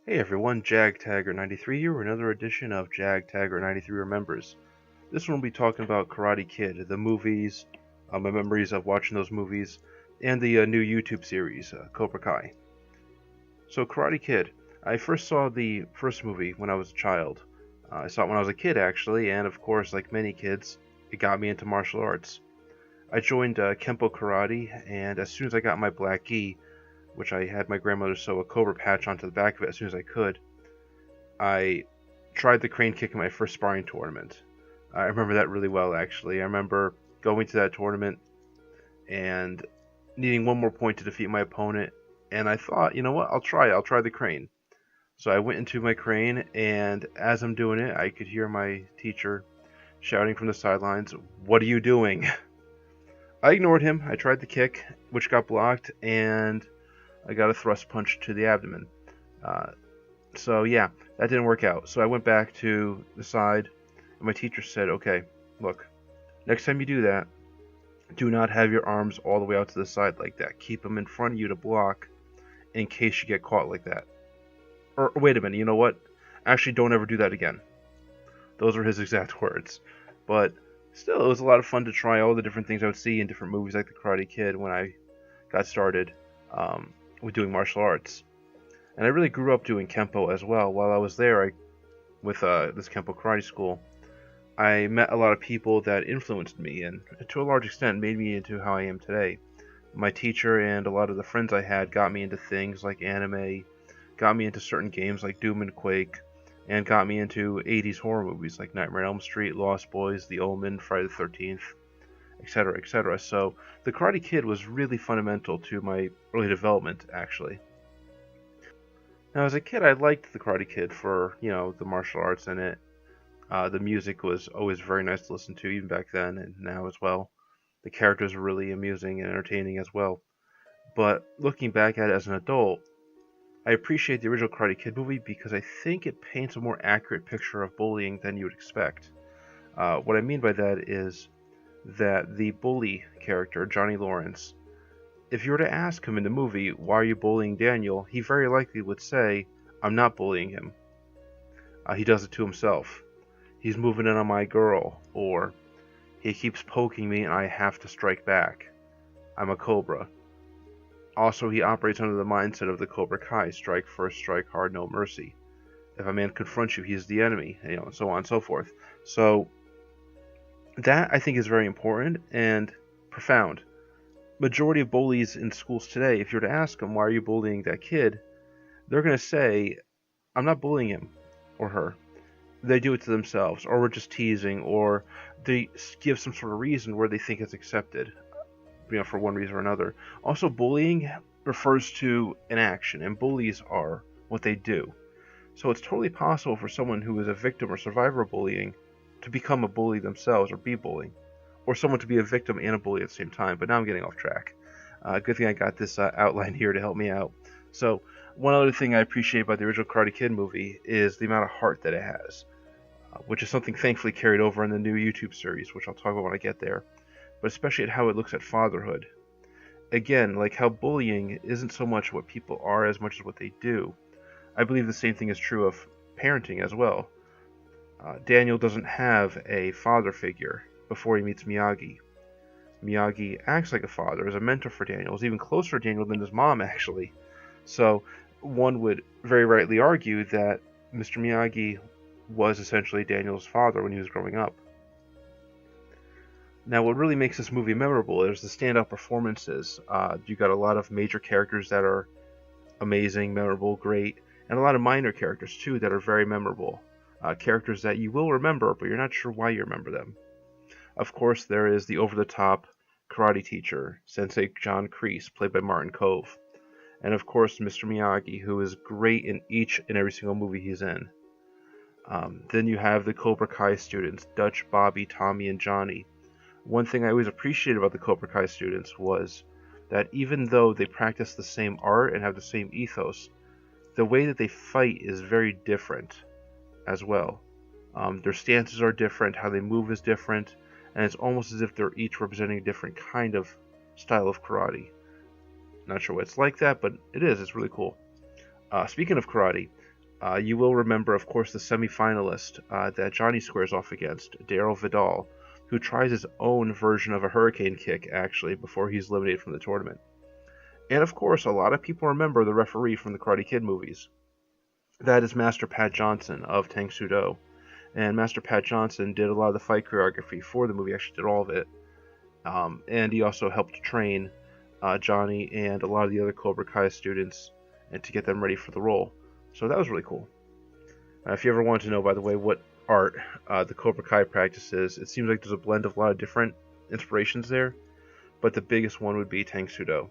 Hey everyone, Jag Taggart 93 here with another edition of Jag Taggart 93 Remembers. This one will be talking about Karate Kid, the movies, my memories of watching those movies, and the new YouTube series, Cobra Kai. So, Karate Kid, I first saw the first movie when I was a child. I saw it when I was a kid actually, and of course, like many kids, it got me into martial arts. I joined Kempo Karate, and as soon as I got my black gi, which I had my grandmother sew a cobra patch onto the back of it as soon as I could, I tried the crane kick in my first sparring tournament. I remember that really well, actually. I remember going to that tournament and needing one more point to defeat my opponent, and I thought, you know what, I'll try the crane. So I went into my crane, and as I'm doing it, I could hear my teacher shouting from the sidelines, "What are you doing?" I ignored him. I tried the kick, which got blocked, and I got a thrust punch to the abdomen. Uh, So yeah, that didn't work out. So I went back to the side, and my teacher said, "Okay, look, next time you do that, do not have your arms all the way out to the side like that. Keep them in front of you to block in case you get caught like that." Or wait a minute, you know what? Actually, don't ever do that again. Those are his exact words. But still, it was a lot of fun to try all the different things I would see in different movies like The Karate Kid when I got started with doing martial arts. And I really grew up doing Kempo as well. While I was there, with this Kempo karate school, I met a lot of people that influenced me and, to a large extent, made me into how I am today. My teacher and a lot of the friends I had got me into things like anime, got me into certain games like Doom and Quake, and got me into 80s horror movies like Nightmare on Elm Street, Lost Boys, The Omen, Friday the 13th, etc., etc. So The Karate Kid was really fundamental to my early development, actually. Now, as a kid, I liked The Karate Kid for, the martial arts in it. The music was always very nice to listen to, even back then and now as well. The characters were really amusing and entertaining as well. But looking back at it as an adult, I appreciate the original Karate Kid movie because I think it paints a more accurate picture of bullying than you would expect. What I mean by that is that the bully character, Johnny Lawrence, if you were to ask him in the movie, "Why are you bullying Daniel?" he very likely would say, "I'm not bullying him. He does it to himself. He's moving in on my girl," or "He keeps poking me and I have to strike back. I'm a cobra." Also, he operates under the mindset of the Cobra Kai, strike first, strike hard, no mercy. If a man confronts you, he's the enemy, and so on and so forth. So, that I think is very important and profound. Majority of bullies in schools today, if you were to ask them, "Why are you bullying that kid?" they're going to say, "I'm not bullying him or her. They do it to themselves, or we're just teasing," or they give some sort of reason where they think it's accepted, for one reason or another. Also, bullying refers to an action, and bullies are what they do. So it's totally possible for someone who is a victim or survivor of bullying to become a bully themselves or be bullying, or someone to be a victim and a bully at the same time. But now I'm getting off track. Good thing I got this outline here to help me out. So, one other thing I appreciate about the original Karate Kid movie is the amount of heart that it has, which is something thankfully carried over in the new YouTube series, which I'll talk about when I get there, but especially at how it looks at fatherhood. Again, like how bullying isn't so much what people are as much as what they do. I believe the same thing is true of parenting as well. Daniel doesn't have a father figure before he meets Miyagi. Miyagi acts like a father, is a mentor for Daniel, is even closer to Daniel than his mom, actually. So, one would very rightly argue that Mr. Miyagi was essentially Daniel's father when he was growing up. Now, what really makes this movie memorable is the standout performances. You got a lot of major characters that are amazing, memorable, great, and a lot of minor characters too that are very memorable. Characters that you will remember, but you're not sure why you remember them. Of course, there is the over-the-top karate teacher, Sensei John Kreese, played by Martin Kove. And of course, Mr. Miyagi, who is great in each and every single movie he's in. Then you have the Cobra Kai students, Dutch, Bobby, Tommy, and Johnny. One thing I always appreciated about the Cobra Kai students was that even though they practice the same art and have the same ethos, the way that they fight is very different as well. Their stances are different, how they move is different, and it's almost as if they're each representing a different kind of style of karate. Not sure why it's like that, but it is. It's really cool. Speaking of karate, You will remember, of course, the semi-finalist that Johnny squares off against, Daryl Vidal, who tries his own version of a hurricane kick, actually, before he's eliminated from the tournament. And of course, a lot of people remember the referee from the Karate Kid movies. That is Master Pat Johnson of Tang Soo Do. And Master Pat Johnson did a lot of the fight choreography for the movie, actually did all of it. And he also helped train Johnny and a lot of the other Cobra Kai students and to get them ready for the role. So that was really cool. If you ever wanted to know, by the way, what art the Cobra Kai practices, it seems like there's a blend of a lot of different inspirations there, but the biggest one would be Tang Soo Do.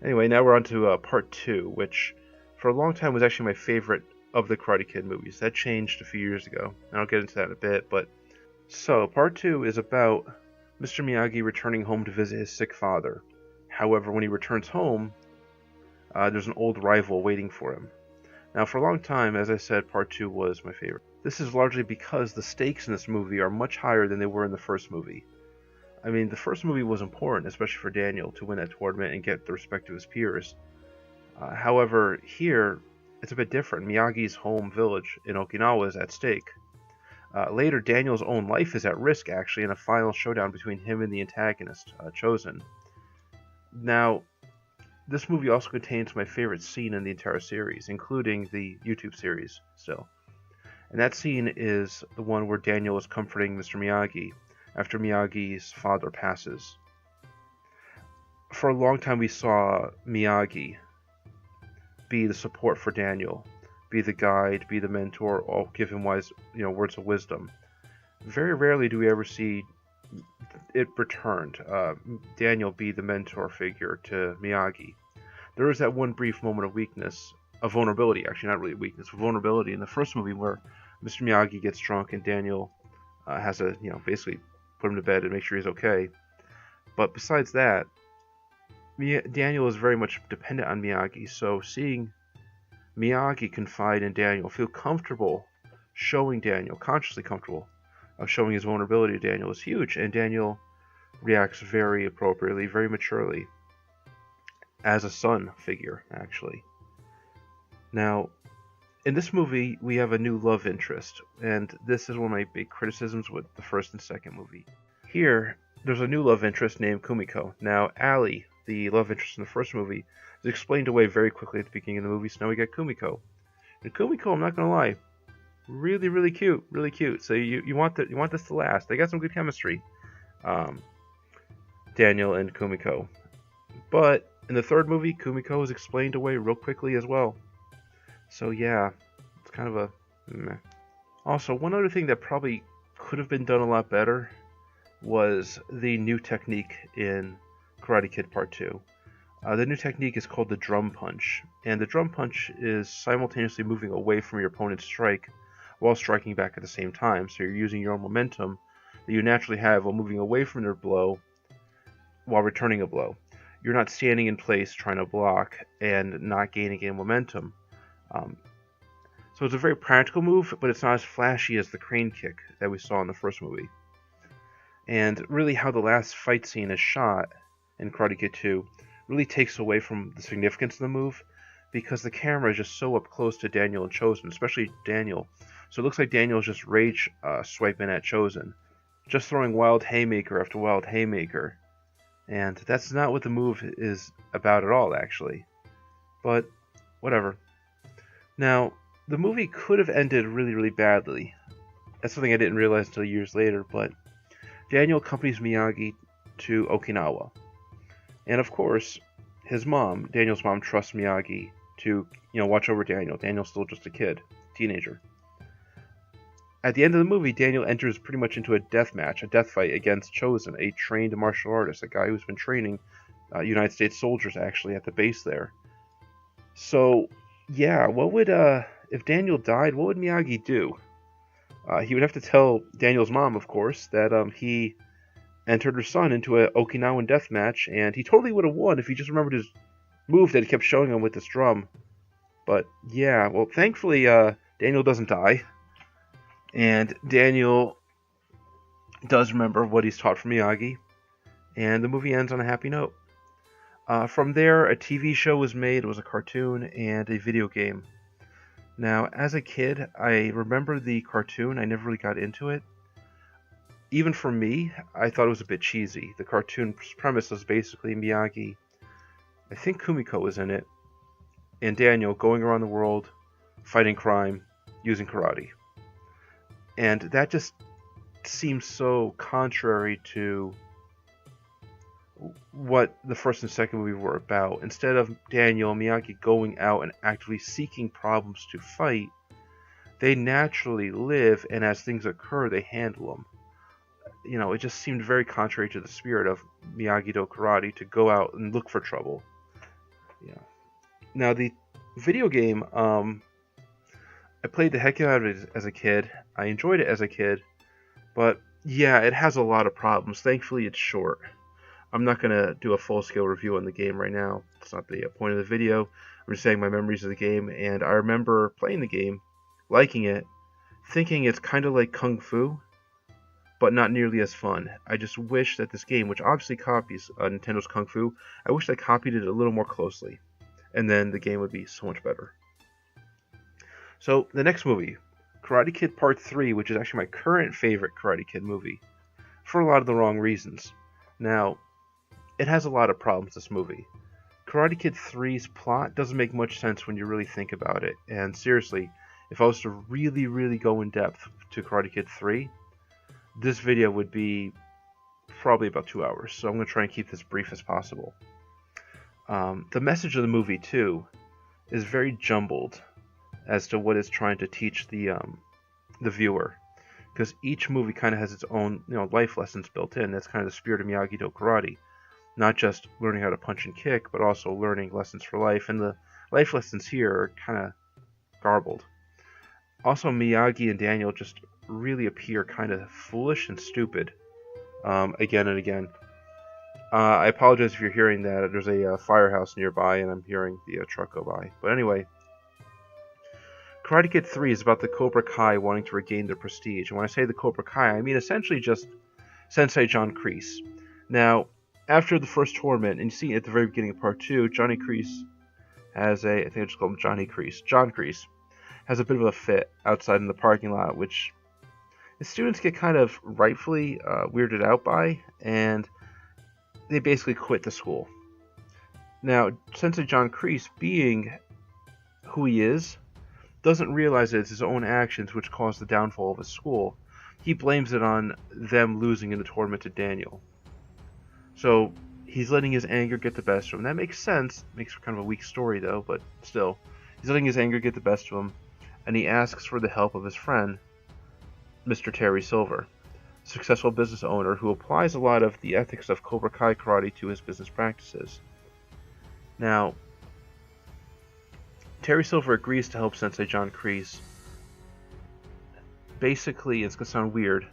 Anyway, now we're on to part 2, which for a long time was actually my favorite of the Karate Kid movies. That changed a few years ago, and I'll get into that in a bit. But so, part 2 is about Mr. Miyagi returning home to visit his sick father. However, when he returns home, there's an old rival waiting for him. Now, for a long time, as I said, part 2 was my favorite. This is largely because the stakes in this movie are much higher than they were in the first movie. I mean, the first movie was important, especially for Daniel, to win that tournament and get the respect of his peers. However, here, it's a bit different. Miyagi's home village in Okinawa is at stake. Later, Daniel's own life is at risk, actually, in a final showdown between him and the antagonist, Chosen. Now, this movie also contains my favorite scene in the entire series, including the YouTube series, still. And that scene is the one where Daniel is comforting Mr. Miyagi after Miyagi's father passes. For a long time, we saw Miyagi be the support for Daniel, be the guide, be the mentor, or give him wise, words of wisdom. Very rarely do we ever see it returned. Daniel be the mentor figure to Miyagi. There is that one brief moment of weakness, of vulnerability, actually not really weakness, of vulnerability in the first movie where Mr. Miyagi gets drunk and Daniel has to, basically put him to bed and make sure he's okay. But besides that, Daniel is very much dependent on Miyagi, so seeing Miyagi confide in Daniel, feel comfortable showing Daniel, consciously comfortable of showing his vulnerability to Daniel is huge, and Daniel reacts very appropriately, very maturely, as a son figure, actually. Now, in this movie, we have a new love interest, and this is one of my big criticisms with the first and second movie. Here, there's a new love interest named Kumiko. Now, Ali, the love interest in the first movie, is explained away very quickly at the beginning of the movie, so now we get Kumiko. And Kumiko, I'm not gonna lie, really, really cute, really cute. So you want this to last. They got some good chemistry, Daniel and Kumiko. But in the third movie, Kumiko is explained away real quickly as well. So yeah, it's kind of a meh. Also, one other thing that probably could have been done a lot better was the new technique in Karate Kid Part 2. The new technique is called the drum punch, and the drum punch is simultaneously moving away from your opponent's strike while striking back at the same time, so you're using your own momentum that you naturally have while moving away from their blow while returning a blow. You're not standing in place trying to block and not gaining any momentum. So it's a very practical move, but it's not as flashy as the crane kick that we saw in the first movie. And really how the last fight scene is shot in Karate Kid 2 really takes away from the significance of the move, because the camera is just so up close to Daniel and Chosen, especially Daniel. So it looks like Daniel's just rage swiping at Chosen, just throwing wild haymaker after wild haymaker. And that's not what the move is about at all, actually. But whatever. Now, the movie could have ended really, really badly. That's something I didn't realize until years later, but Daniel accompanies Miyagi to Okinawa. And of course, his mom, Daniel's mom, trusts Miyagi to, watch over Daniel. Daniel's still just a kid, teenager. At the end of the movie, Daniel enters pretty much into a death match, a death fight against Chosen, a trained martial artist, a guy who's been training United States soldiers, actually, at the base there. So, yeah, what would, if Daniel died, what would Miyagi do? He would have to tell Daniel's mom, of course, that he entered her son into an Okinawan death match, and he totally would have won if he just remembered his move that he kept showing him with this drum. But, yeah, well, thankfully, Daniel doesn't die. And Daniel does remember what he's taught from Miyagi, and the movie ends on a happy note. From there, a TV show was made. It was a cartoon and a video game. Now, as a kid, I remember the cartoon. I never really got into it. Even for me, I thought it was a bit cheesy. The cartoon premise was basically Miyagi, I think Kumiko was in it, and Daniel going around the world fighting crime using karate. And that just seems so contrary to what the first and second movie were about. Instead of Daniel and Miyagi going out and actively seeking problems to fight, they naturally live, and as things occur, they handle them. You know, it just seemed very contrary to the spirit of Miyagi-Do karate to go out and look for trouble. Yeah. Now the video game, I played the heck out of it as a kid. I enjoyed it as a kid, but yeah, it has a lot of problems. Thankfully, it's short. I'm not gonna do a full-scale review on the game right now. It's not the point of the video. I'm just saying my memories of the game, and I remember playing the game, liking it, thinking it's kind of like Kung Fu, but not nearly as fun. I just wish that this game, which obviously copies Nintendo's Kung Fu, I wish they copied it a little more closely, and then the game would be so much better. So, the next movie, Karate Kid Part 3, which is actually my current favorite Karate Kid movie, for a lot of the wrong reasons. Now, it has a lot of problems, this movie. Karate Kid 3's plot doesn't make much sense when you really think about it, and seriously, if I was to really, really go in depth to Karate Kid 3, this video would be probably about 2 hours, so I'm going to try and keep this brief as possible. The message of the movie, too, is very jumbled as to what it's trying to teach the viewer, because each movie kind of has its own life lessons built in. That's kind of the spirit of Miyagi-Do karate, not just learning how to punch and kick, but also learning lessons for life, and the life lessons here are kind of garbled. Also, Miyagi and Daniel just really appear kind of foolish and stupid again and again. I apologize if you're hearing that. There's a firehouse nearby, and I'm hearing the truck go by. But anyway, Karate Kid 3 is about the Cobra Kai wanting to regain their prestige. And when I say the Cobra Kai, I mean essentially just Sensei John Kreese. Now, after the first tournament, and you see at the very beginning of Part 2, Johnny Kreese has I think I just call him Johnny Kreese. John Kreese has a bit of a fit outside in the parking lot, which the students get kind of rightfully weirded out by, and they basically quit the school. Now, Sensei John Kreese, being who he is, doesn't realize that it's his own actions which caused the downfall of his school. He blames it on them losing in the tournament to Daniel. So he's letting his anger get the best of him. That makes sense. Makes for kind of a weak story though, but still. He's letting his anger get the best of him, and he asks for the help of his friend, Mr. Terry Silver, a successful business owner who applies a lot of the ethics of Cobra Kai karate to his business practices. Now, Terry Silver agrees to help Sensei John Kreese. Basically, it's going to sound weird,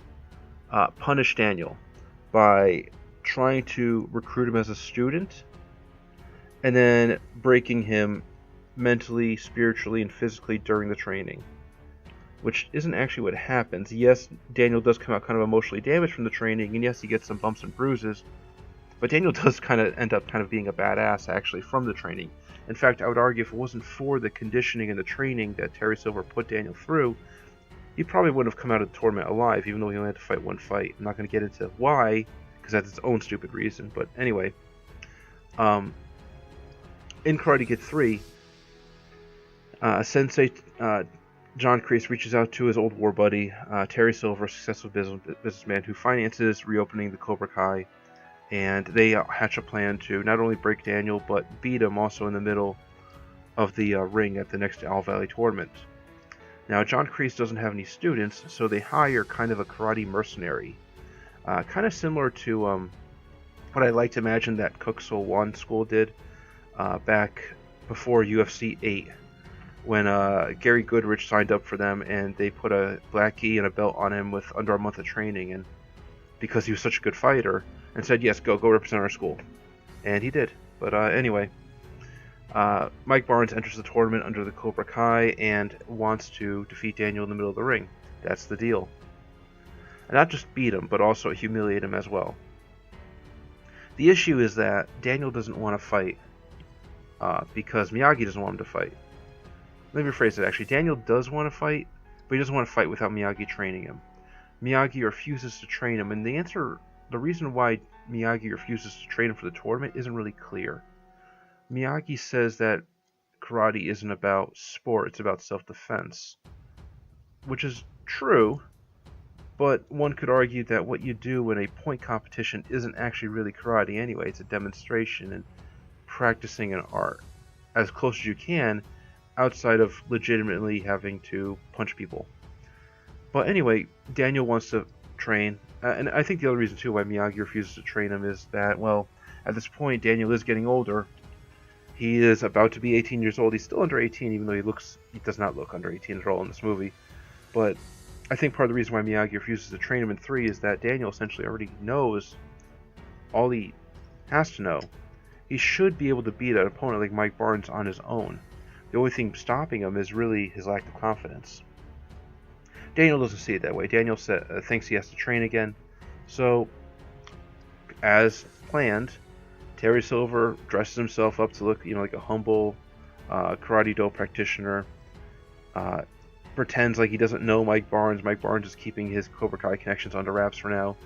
punish Daniel by trying to recruit him as a student and then breaking him mentally, spiritually, and physically during the training, which isn't actually what happens. Yes, Daniel does come out kind of emotionally damaged from the training, and yes, he gets some bumps and bruises, but Daniel does kind of end up kind of being a badass actually from the training. In fact, I would argue if it wasn't for the conditioning and the training that Terry Silver put Daniel through, he probably wouldn't have come out of the tournament alive, even though he only had to fight one fight. I'm not going to get into why, because that's its own stupid reason, but anyway. In Karate Kid 3, Sensei John Kreese reaches out to his old war buddy, Terry Silver, a successful businessman who finances reopening the Cobra Kai, and they hatch a plan to not only break Daniel, but beat him also in the middle of the ring at the next Owl Valley tournament. Now, John Kreese doesn't have any students, so they hire kind of a karate mercenary, kind of similar to what I like to imagine that Cook Soul One School did back before UFC 8, when Gary Goodrich signed up for them, and they put a black gi and a belt on him with under a month of training, and because he was such a good fighter, and said, yes, go represent our school. And he did. But anyway, Mike Barnes enters the tournament under the Cobra Kai and wants to defeat Daniel in the middle of the ring. That's the deal. And not just beat him, but also humiliate him as well. The issue is that Daniel doesn't want to fight because Miyagi doesn't want him to fight. Let me rephrase it actually. Daniel does want to fight, but he doesn't want to fight without Miyagi training him. Miyagi refuses to train him, and the reason why Miyagi refuses to train him for the tournament isn't really clear. Miyagi says that karate isn't about sport, it's about self-defense, which is true, but one could argue that what you do in a point competition isn't actually really karate anyway. It's a demonstration and practicing an art as close as you can outside of legitimately having to punch people. But anyway, Daniel wants to train, and I think the other reason too why Miyagi refuses to train him is that, well, at this point Daniel is getting older. He is about to be 18 years old. He's still under 18, even though he does not look under 18 at all in this movie. But I think part of the reason why Miyagi refuses to train him in 3 is that Daniel essentially already knows all he has to know. He should be able to beat an opponent like Mike Barnes on his own. The only thing stopping him is really his lack of confidence. Daniel doesn't see it that way. Daniel thinks he has to train again. So, as planned, Terry Silver dresses himself up to look, like a humble karate do practitioner. Pretends like he doesn't know Mike Barnes. Mike Barnes is keeping his Cobra Kai connections under wraps for now,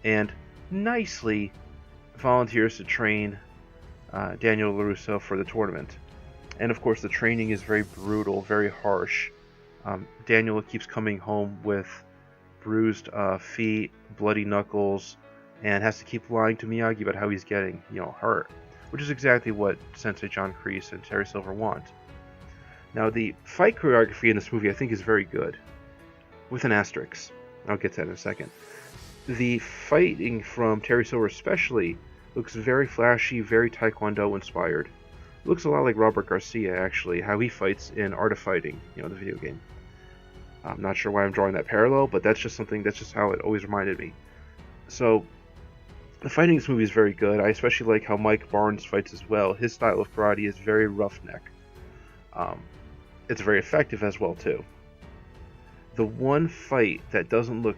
and nicely volunteers to train Daniel LaRusso for the tournament. And of course, the training is very brutal, very harsh. Daniel keeps coming home with bruised feet, bloody knuckles, and has to keep lying to Miyagi about how he's getting, hurt, which is exactly what Sensei John Kreese and Terry Silver want. Now, the fight choreography in this movie I think is very good, with an asterisk. I'll get to that in a second. The fighting from Terry Silver especially looks very flashy, very Taekwondo inspired. It looks a lot like Robert Garcia, actually, how he fights in Art of Fighting, the video game. I'm not sure why I'm drawing that parallel, but that's just how it always reminded me. So, the fighting in this movie is very good. I especially like how Mike Barnes fights as well. His style of karate is very roughneck. It's very effective as well, too. The one fight that doesn't look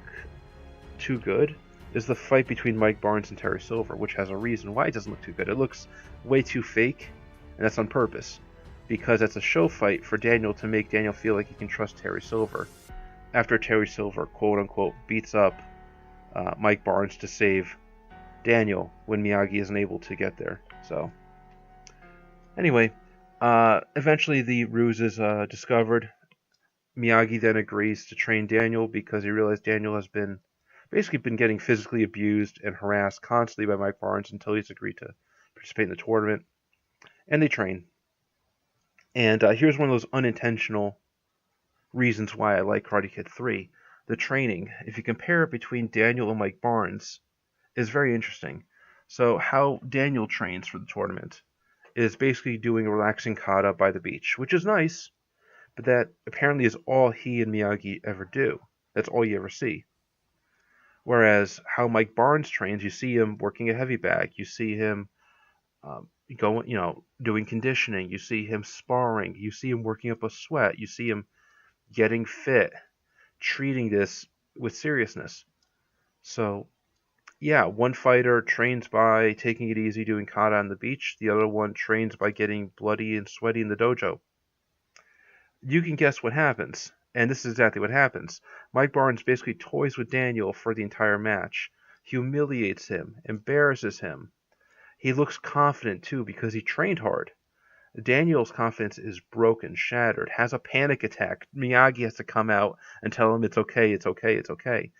too good is the fight between Mike Barnes and Terry Silver, which has a reason why it doesn't look too good. It looks way too fake, and that's on purpose, because it's a show fight for Daniel to make Daniel feel like he can trust Terry Silver, after Terry Silver, quote-unquote, beats up Mike Barnes to save Daniel when Miyagi isn't able to get there. So, anyway, eventually the ruse is discovered. Miyagi then agrees to train Daniel because he realized Daniel has been getting physically abused and harassed constantly by Mike Barnes until he's agreed to participate in the tournament. And they train. And here's one of those unintentional reasons why I like Karate Kid 3. The training, if you compare it between Daniel and Mike Barnes, is very interesting. So how Daniel trains for the tournament is basically doing a relaxing kata by the beach, which is nice, but that apparently is all he and Miyagi ever do. That's all you ever see. Whereas how Mike Barnes trains, you see him working a heavy bag, you see him doing conditioning, you see him sparring, you see him working up a sweat, you see him getting fit, treating this with seriousness. So, yeah, one fighter trains by taking it easy doing kata on the beach, the other one trains by getting bloody and sweaty in the dojo. You can guess what happens, and this is exactly what happens. Mike Barnes basically toys with Daniel for the entire match, humiliates him, embarrasses him. He looks confident too because he trained hard. Daniel's confidence is broken, shattered, has a panic attack. Miyagi has to come out and tell him it's okay, it's okay, it's okay.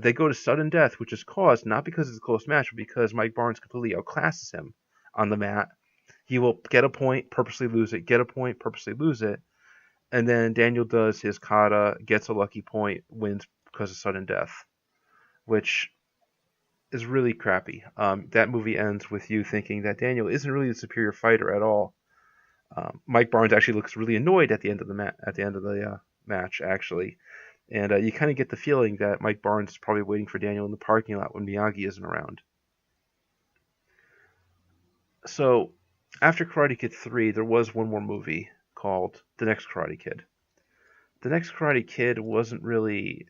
They go to sudden death, which is caused not because it's a close match, but because Mike Barnes completely outclasses him on the mat. He will get a point, purposely lose it, get a point, purposely lose it, and then Daniel does his kata, gets a lucky point, wins because of sudden death, which is really crappy. That movie ends with you thinking that Daniel isn't really the superior fighter at all. Mike Barnes actually looks really annoyed at the end of the match, actually, and you kind of get the feeling that Mike Barnes is probably waiting for Daniel in the parking lot when Miyagi isn't around. So, after Karate Kid 3, there was one more movie called The Next Karate Kid. The Next Karate Kid wasn't really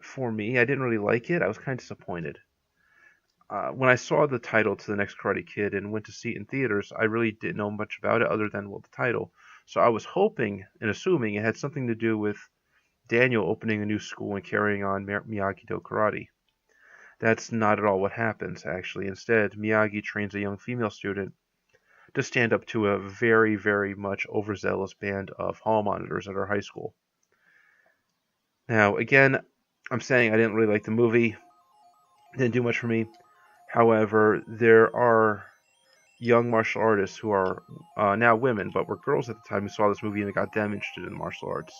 for me. I didn't really like it. I was kind of disappointed. When I saw the title to The Next Karate Kid and went to see it in theaters, I really didn't know much about it other than, the title. So I was hoping and assuming it had something to do with Daniel opening a new school and carrying on Miyagi-Do karate. That's not at all what happens, actually. Instead, Miyagi trains a young female student to stand up to a very, very much overzealous band of hall monitors at her high school. Now, again, I'm saying I didn't really like the movie. It didn't do much for me. However, there are young martial artists who are now women, but were girls at the time who saw this movie and it got them interested in martial arts.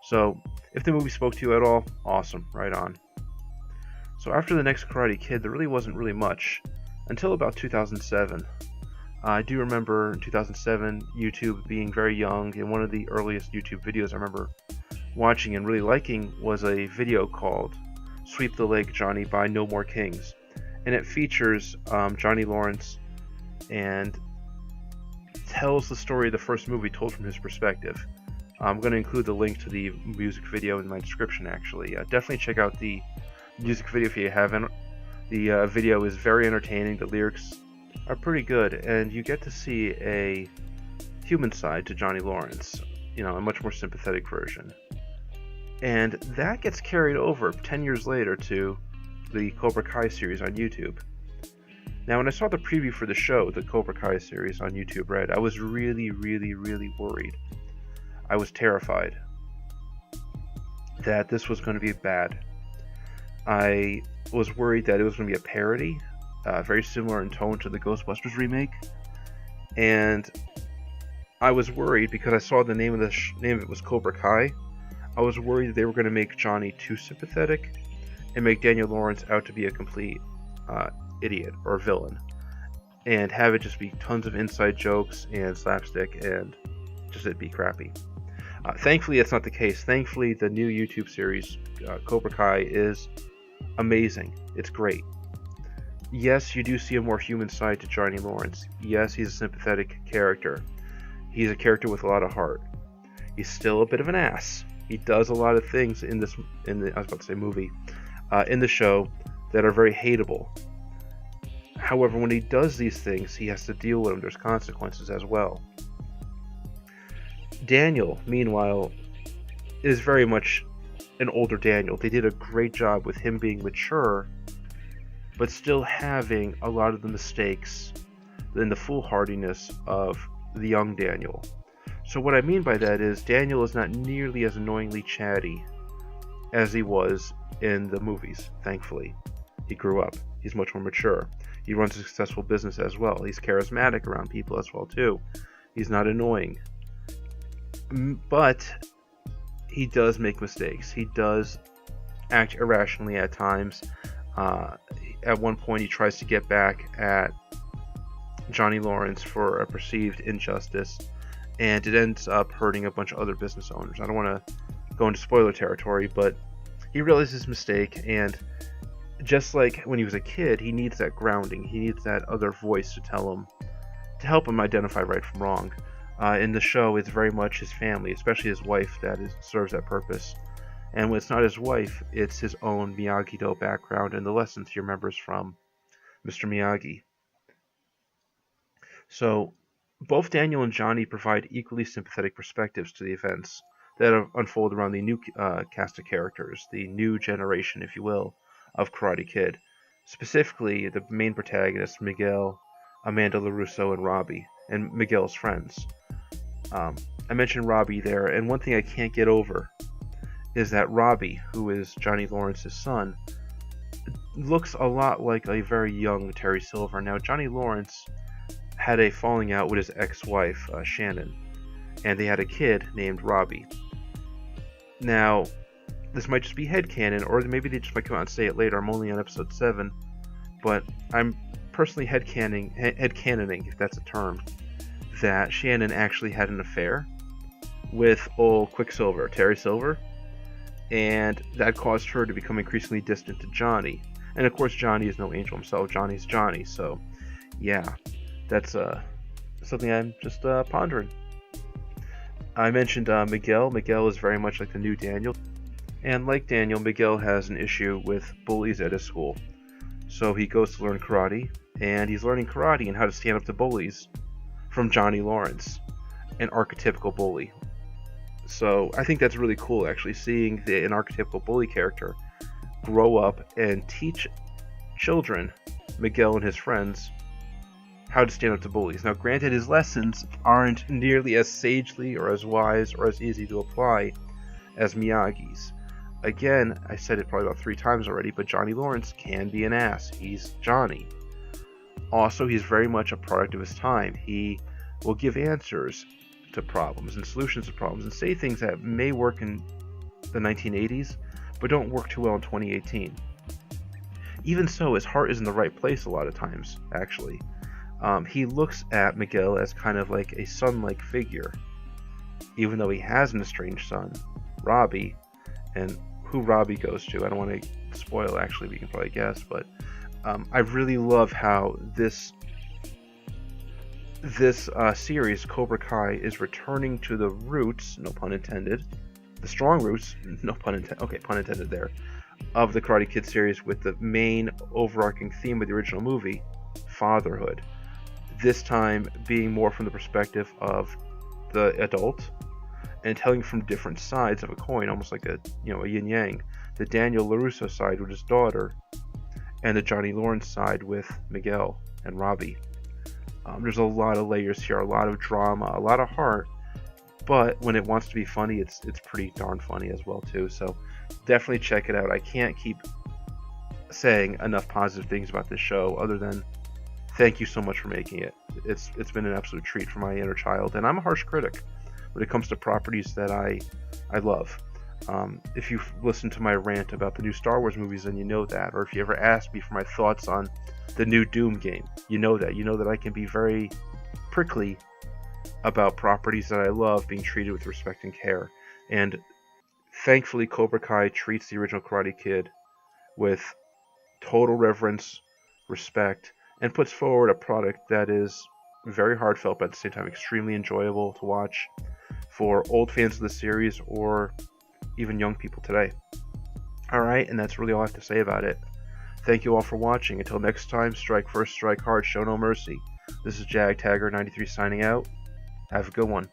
So, if the movie spoke to you at all, awesome, right on. So after the next Karate Kid, there really wasn't really much until about 2007. I do remember in 2007 YouTube being very young, and one of the earliest YouTube videos I remember watching and really liking was a video called Sweep the Leg Johnny by No More Kings. And it features Johnny Lawrence and tells the story of the first movie told from his perspective. I'm going to include the link to the music video in my description, actually. Definitely check out the music video if you haven't. The video is very entertaining. The lyrics are pretty good, and you get to see a human side to Johnny Lawrence, a much more sympathetic version. And that gets carried over 10 years later to the Cobra Kai series on YouTube. Now, when I saw the preview for the show, the Cobra Kai series on YouTube Red, I was really, really, really worried. I was terrified that this was going to be bad. I was worried that it was going to be a parody, very similar in tone to the Ghostbusters remake, and I was worried because I saw the name of it was Cobra Kai. I was worried that they were going to make Johnny too sympathetic and make Daniel Lawrence out to be a complete idiot or villain, and have it just be tons of inside jokes and slapstick and just it be crappy. Thankfully, that's not the case. Thankfully, the new YouTube series, Cobra Kai, is amazing. It's great. Yes, you do see a more human side to Johnny Lawrence. Yes, he's a sympathetic character. He's a character with a lot of heart. He's still a bit of an ass. He does a lot of things in the movie, in the show, that are very hateable. However, when he does these things, he has to deal with them. There's consequences as well. Daniel, meanwhile, is very much an older Daniel. They did a great job with him being mature, but still having a lot of the mistakes and the foolhardiness of the young Daniel. So what I mean by that is Daniel is not nearly as annoyingly chatty as he was in the movies, thankfully. He grew up. He's much more mature. He runs a successful business as well. He's charismatic around people as well, too. He's not annoying. But he does make mistakes. He does act irrationally at times. At one point, he tries to get back at Johnny Lawrence for a perceived injustice, and it ends up hurting a bunch of other business owners. I don't want to go into spoiler territory, but he realizes his mistake, and just like when he was a kid, he needs that grounding. He needs that other voice to help him identify right from wrong. In the show, it's very much his family, especially his wife, that serves that purpose. And when it's not his wife, it's his own Miyagi-Do background and the lessons he remembers from Mr. Miyagi. So, both Daniel and Johnny provide equally sympathetic perspectives to the events that unfold around the new cast of characters, the new generation, if you will, of Karate Kid. Specifically, the main protagonists, Miguel, Amanda LaRusso, and Robbie, and Miguel's friends. I mentioned Robbie there, and one thing I can't get over is that Robbie, who is Johnny Lawrence's son, looks a lot like a very young Terry Silver. Now, Johnny Lawrence had a falling out with his ex-wife, Shannon, and they had a kid named Robbie. Now, this might just be headcanon, or maybe they just might come out and say it later. I'm only on episode 7, but I'm personally headcanoning, if that's a term, that Shannon actually had an affair with old Quicksilver, Terry Silver, and that caused her to become increasingly distant to Johnny. And of course, Johnny is no angel himself. Johnny's Johnny, so yeah, that's something I'm just pondering. I mentioned Miguel. Miguel is very much like the new Daniel, and like Daniel, Miguel has an issue with bullies at his school. So he goes to learn karate, and he's learning karate and how to stand up to bullies from Johnny Lawrence. an archetypical bully. So I think that's really cool, actually, seeing an archetypical bully character grow up and teach children, Miguel and his friends, how to stand up to bullies. Now, granted, his lessons aren't nearly as sagely or as wise or as easy to apply as Miyagi's. Again, I said it probably about 3 times already, but Johnny Lawrence can be an ass. He's Johnny. Also, he's very much a product of his time. He will give answers to problems and solutions to problems and say things that may work in the 1980s, but don't work too well in 2018. Even so, his heart is in the right place a lot of times, actually. He looks at Miguel as kind of like a son-like figure, even though he has an estranged son, Robbie, and who Robbie goes to, I don't want to spoil, actually, but you can probably guess, but I really love how this series, Cobra Kai, is returning to the roots, no pun intended, the strong roots, no pun intended, okay, pun intended there, of the Karate Kid series, with the main overarching theme of the original movie, fatherhood. This time being more from the perspective of the adult and telling from different sides of a coin, almost like a yin-yang. The Daniel LaRusso side with his daughter, and the Johnny Lawrence side with Miguel and Robbie. There's a lot of layers here, a lot of drama, a lot of heart, but when it wants to be funny, it's pretty darn funny as well too. So definitely check it out. I can't keep saying enough positive things about this show, other than thank you so much for making it. It's been an absolute treat for my inner child, and I'm a harsh critic when it comes to properties that I love. If you've listened to my rant about the new Star Wars movies, then you know that. Or if you ever asked me for my thoughts on the new Doom game, you know that. You know that I can be very prickly about properties that I love being treated with respect and care. And thankfully, Cobra Kai treats the original Karate Kid with total reverence, respect, and puts forward a product that is very heartfelt, but at the same time extremely enjoyable to watch for old fans of the series or even young people today. Alright, and that's really all I have to say about it. Thank you all for watching. Until next time, strike first, strike hard, show no mercy. This is Jag Taggart 93 signing out. Have a good one.